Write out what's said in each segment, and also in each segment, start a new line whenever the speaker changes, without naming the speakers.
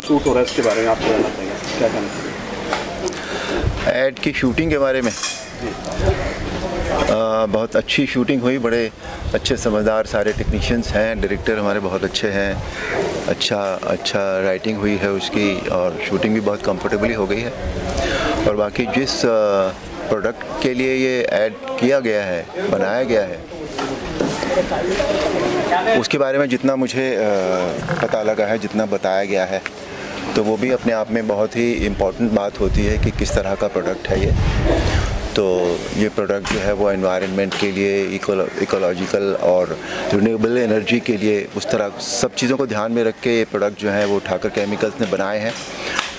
Shoot हो रहा है इसके बारे में आप बताना चाहेंगे, क्या कहना चाहिए?
ऐड की शूटिंग के बारे में बहुत अच्छी शूटिंग हुई, बड़े अच्छे समझदार सारे टेक्नीशियंस हैं, डायरेक्टर हमारे बहुत अच्छे हैं, अच्छा राइटिंग हुई है उसकी और शूटिंग भी बहुत कंफर्टेबली हो गई है। और बाकी जिस प्रोडक्ट के लिए ये ऐड किया गया है, बनाया गया है, उसके बारे में जितना मुझे पता लगा है, जितना बताया गया है, तो वो भी अपने आप में बहुत ही इम्पोर्टेंट बात होती है कि किस तरह का प्रोडक्ट है ये। तो ये प्रोडक्ट जो है वो एनवायरनमेंट के लिए, इकोलॉजिकल और रिन्यूएबल एनर्जी के लिए, उस तरह सब चीज़ों को ध्यान में रख के ये प्रोडक्ट जो है वो ठाकर केमिकल्स ने बनाए हैं।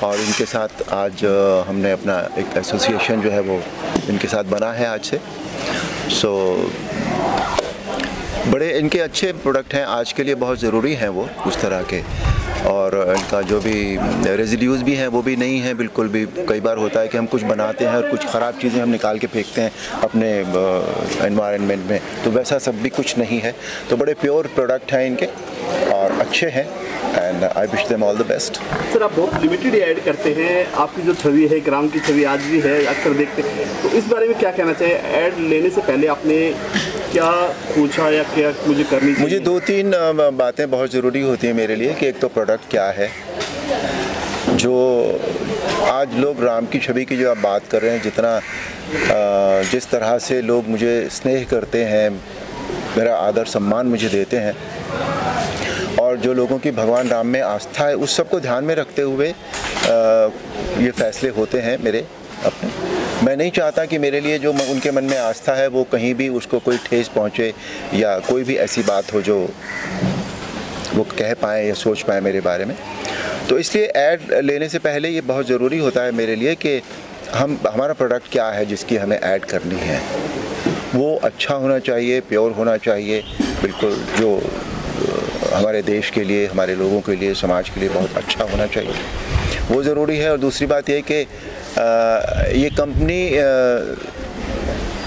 और इनके साथ आज हमने अपना एक एसोसिएशन जो है वो इनके साथ बना है आज से। सो बड़े इनके अच्छे प्रोडक्ट हैं, आज के लिए बहुत ज़रूरी हैं वो उस तरह के। और इनका जो भी रेजिड्यूज़ भी हैं वो भी नहीं है बिल्कुल भी। कई बार होता है कि हम कुछ बनाते हैं और कुछ ख़राब चीज़ें हम निकाल के फेंकते हैं अपने एनवायरनमेंट में, तो वैसा सब भी कुछ नहीं है। तो बड़े प्योर प्रोडक्ट हैं इनके और अच्छे हैं and I wish them all the best.
Sir, आप बहुत लिमिटेड ऐड करते हैं, आपकी जो छवि है, ग्राम की छवि आज भी है, अक्सर देखते हैं, तो इस बारे में क्या कहना चाहिए? ऐड लेने से पहले आपने क्या पूछा या क्या मुझे करनी चाहिए?
मुझे 2-3 बातें बहुत ज़रूरी होती हैं मेरे लिए कि एक तो प्रोडक्ट क्या है, जो आज लोग राम की छवि की जो आप बात कर रहे हैं, जिस तरह से लोग मुझे स्नेह करते हैं, मेरा आदर सम्मान मुझे देते हैं, और जो लोगों की भगवान राम में आस्था है, उस सब को ध्यान में रखते हुए ये फैसले होते हैं मेरे अपने। मैं नहीं चाहता कि मेरे लिए जो उनके मन में आस्था है वो कहीं भी उसको कोई ठेस पहुँचे या कोई भी ऐसी बात हो जो वो कह पाएँ या सोच पाएँ मेरे बारे में। तो इसलिए ऐड लेने से पहले ये बहुत ज़रूरी होता है मेरे लिए कि हमारा प्रोडक्ट क्या है जिसकी हमें ऐड करनी है, वो अच्छा होना चाहिए, प्योर होना चाहिए, बिल्कुल जो हमारे देश के लिए, हमारे लोगों के लिए, समाज के लिए बहुत अच्छा होना चाहिए, वो ज़रूरी है। और दूसरी बात ये कि ये कंपनी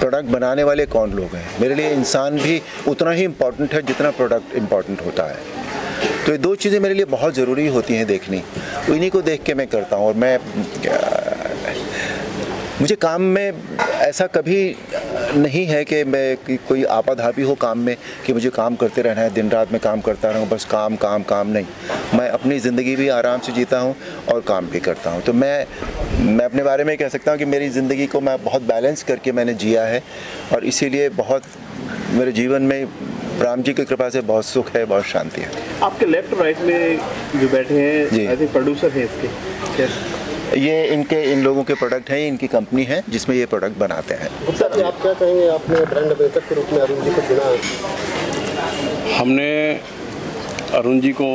प्रोडक्ट बनाने वाले कौन लोग हैं, मेरे लिए इंसान भी उतना ही इम्पोर्टेंट है जितना प्रोडक्ट इम्पोर्टेंट होता है। तो ये दो चीज़ें मेरे लिए बहुत ज़रूरी होती हैं देखनी, तो इन्हीं को देख के मैं करता हूँ। और मुझे काम में ऐसा कभी नहीं है कि मैं कोई आपाधापी हो काम में कि मुझे काम करते रहना है, दिन रात में काम करता रहूँ, बस काम काम काम नहीं। मैं अपनी ज़िंदगी भी आराम से जीता हूँ और काम भी करता हूँ। तो मैं अपने बारे में कह सकता हूँ कि मेरी ज़िंदगी को मैं बहुत बैलेंस करके मैंने जिया है, और इसीलिए बहुत मेरे जीवन में राम जी की कृपा से बहुत सुख है, बहुत शांति है।
आपके लेफ्ट राइट में जो बैठे हैं, आई थिंक प्रोड्यूसर हैं इसके,
ये इन लोगों के प्रोडक्ट हैं, इनकी कंपनी है जिसमें ये प्रोडक्ट बनाते हैं।
सर, आप क्या कहेंगे, आपने ब्रांड एम्बेसडर के रूप में अरुण जी को चुना?
हमने अरुण जी को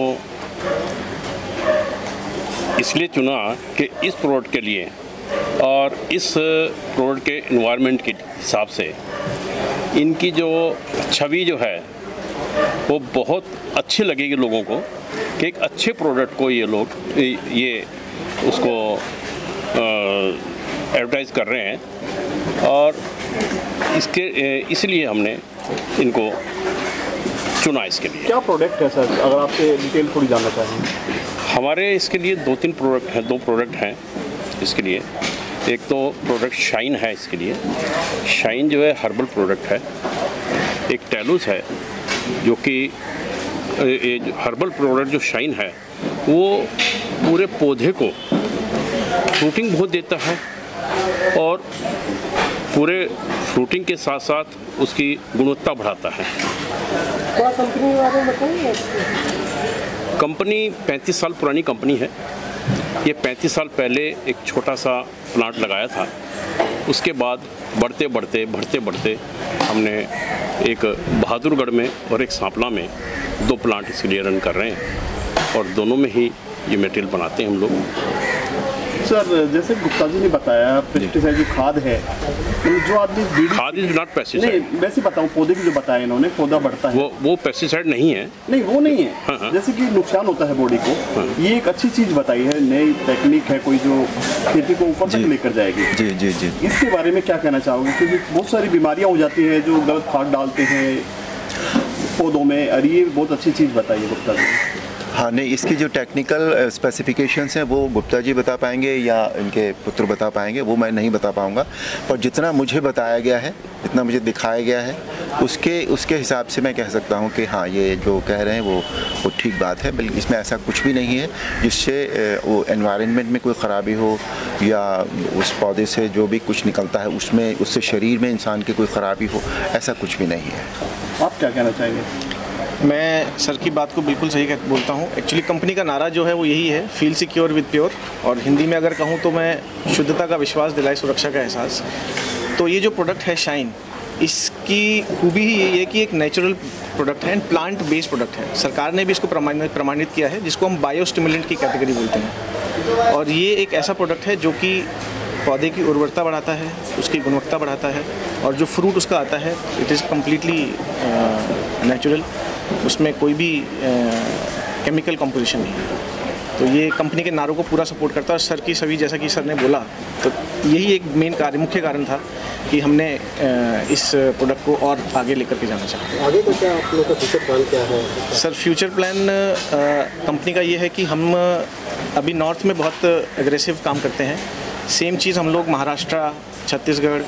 इसलिए चुना कि इस प्रोडक्ट के लिए और इस प्रोडक्ट के एनवायरनमेंट के हिसाब से इनकी जो छवि जो है वो बहुत अच्छी लगेगी लोगों को, कि एक अच्छे प्रोडक्ट को ये लोग ये उसको एडवर्टाइज कर रहे हैं, और इसलिए हमने इनको चुना। इसके लिए
क्या प्रोडक्ट है सर, अगर आपसे डिटेल थोड़ी जानना चाहें?
हमारे इसके लिए 2-3 प्रोडक्ट हैं, 2 प्रोडक्ट हैं इसके लिए। एक तो प्रोडक्ट शाइन है, इसके लिए शाइन जो है हर्बल प्रोडक्ट है। एक टैलूस है जो कि हर्बल प्रोडक्ट जो शाइन है वो पूरे पौधे को फ्रूटिंग बहुत देता है, और पूरे फ्रूटिंग के साथ साथ उसकी गुणवत्ता बढ़ाता है।
कंपनी के बारे में बताइए।
कंपनी 35 साल पुरानी कंपनी है। ये 35 साल पहले एक छोटा सा प्लांट लगाया था, उसके बाद बढ़ते बढ़ते हमने एक बहादुरगढ़ में और एक सांपला में 2 प्लांट इसके लिए रन कर रहे हैं, और दोनों में ही ये मटेरियल बनाते हैं हम लोग।
सर जैसे गुप्ता जी ने बताया पेस्टिसाइड जो खाद है, मतलब जो आदमी
खाद इज नॉट पेस्टिसाइड।
नहीं वैसे बताऊँ, पौधे की जो बताया इन्होंने, पौधा बढ़ता है
वो पेस्टिसाइड नहीं है।
नहीं वो नहीं है, जैसे कि नुकसान होता है बॉडी को, ये एक अच्छी चीज़ बताई है, नई टेक्निक है कोई जो खेती को ऊपर तक लेकर जाएगी।
जी जी जी।
इसके बारे में क्या कहना चाहोगे, क्योंकि बहुत सारी बीमारियां हो जाती हैं जो गलत खाद डालते हैं पौधों में, और ये बहुत अच्छी चीज़ बताई है गुप्ता जी।
हाँ नहीं, इसकी जो टेक्निकल स्पेसिफिकेशंस हैं वो गुप्ता जी बता पाएंगे या इनके पुत्र बता पाएंगे, वो मैं नहीं बता पाऊँगा। पर जितना मुझे बताया गया है, जितना मुझे दिखाया गया है, उसके हिसाब से मैं कह सकता हूँ कि हाँ ये जो कह रहे हैं वो ठीक बात है। बल्कि इसमें ऐसा कुछ भी नहीं है जिससे वो एनवायरनमेंट में कोई ख़राबी हो या उस पौधे से जो भी कुछ निकलता है उससे शरीर में इंसान की कोई ख़राबी हो, ऐसा कुछ भी नहीं है।
आप क्या कहना चाहेंगे?
मैं सर की बात को बिल्कुल सही बोलता हूँ। एक्चुअली कंपनी का नारा जो है वो यही है, फील सिक्योर विद प्योर, और हिंदी में अगर कहूँ तो मैं शुद्धता का विश्वास दिलाए सुरक्षा का एहसास। तो ये जो प्रोडक्ट है शाइन, इसकी खूबी ही यही है कि एक नेचुरल प्रोडक्ट है एंड प्लांट बेस्ड प्रोडक्ट है। सरकार ने भी इसको प्रमाणित किया है, जिसको हम बायो स्टिमुलेंट की कैटेगरी बोलते हैं। और ये एक ऐसा प्रोडक्ट है जो कि पौधे की उर्वरता बढ़ाता है, उसकी गुणवत्ता बढ़ाता है, और जो फ्रूट उसका आता है इट इज़ कम्प्लीटली नेचुरल, उसमें कोई भी केमिकल कंपोजिशन नहीं है। तो ये कंपनी के नारों को पूरा सपोर्ट करता है। और सर की सभी, जैसा कि सर ने बोला, तो यही एक मुख्य कारण था कि हमने इस प्रोडक्ट को और आगे लेकर के जाना चाहा।
आगे तो क्या आप लोगों का फ्यूचर प्लान क्या है?
सर फ्यूचर प्लान कंपनी का ये है कि हम अभी नॉर्थ में बहुत एग्रेसिव काम करते हैं। सेम चीज़ हम लोग महाराष्ट्र, छत्तीसगढ़,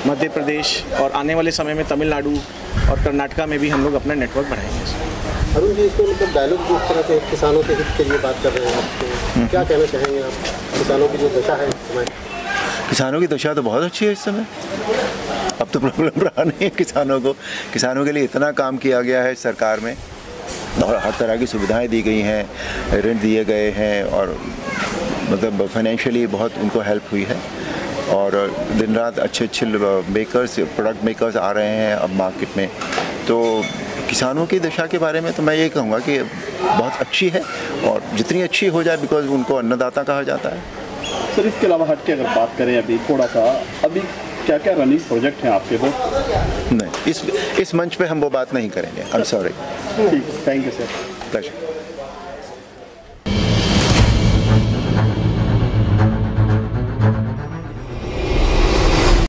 मध्य प्रदेश और आने वाले समय में तमिलनाडु और कर्नाटका में भी हम लोग अपना नेटवर्क बढ़ाएंगे।
अरुण जी, इसको मतलब डायलॉग जिस तरह से किसानों के हित के लिए बात कर रहे हैं आप, तो क्या कहना चाहेंगे आप? किसानों की जो दशा है इस समय?
किसानों की दशा तो बहुत अच्छी है इस समय। अब तो प्रॉब्लम रहा नहीं है किसानों को। किसानों के लिए इतना काम किया गया है सरकार में, और हर तरह की सुविधाएं दी गई हैं, ऋण दिए गए हैं, और मतलब फाइनेंशियली बहुत उनको हेल्प हुई है। और दिन रात अच्छे प्रोडक्ट मेकर्स आ रहे हैं अब मार्केट में। तो किसानों की दशा के बारे में तो मैं ये कहूँगा कि बहुत अच्छी है, और जितनी अच्छी हो जाए, बिकॉज उनको अन्नदाता कहा जाता है।
सर इसके अलावा हट के अगर बात करें अभी थोड़ा सा, अभी क्या क्या रनिंग प्रोजेक्ट हैं आपके? बहुत
नहीं, इस मंच पे हम वो बात नहीं करेंगे। I am sorry.
ठीक, थैंक यू सर।
प्लेजर।